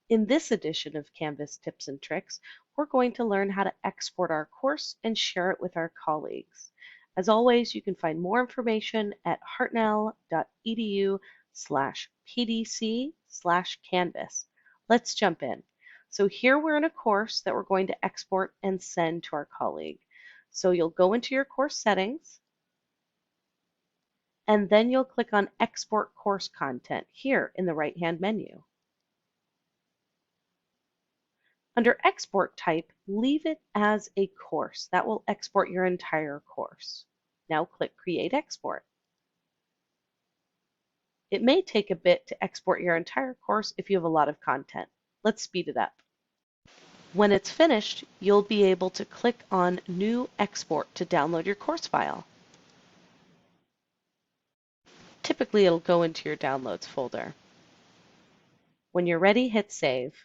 In this edition of Canvas Tips and Tricks, we're going to learn how to export our course and share it with our colleagues. As always, you can find more information at hartnell.edu/pdc/canvas. Let's jump in. So here we're in a course that we're going to export and send to our colleague. So you'll go into your course settings, and then you'll click on Export Course Content here in the right-hand menu. Under Export Type, leave it as a course. That will export your entire course. Now click Create Export. It may take a bit to export your entire course if you have a lot of content. Let's speed it up. When it's finished, you'll be able to click on New Export to download your course file. Typically, it'll go into your Downloads folder. When you're ready, hit Save.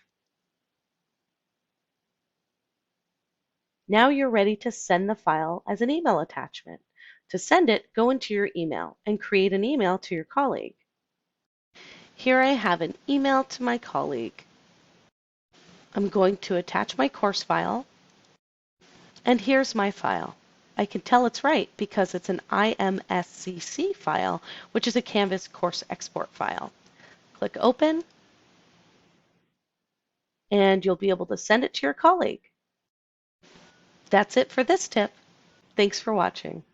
Now you're ready to send the file as an email attachment. To send it, go into your email and create an email to your colleague. Here I have an email to my colleague. I'm going to attach my course file, and here's my file. I can tell it's right because it's an IMSCC file, which is a Canvas course export file. Click Open, and you'll be able to send it to your colleague. That's it for this tip. Thanks for watching.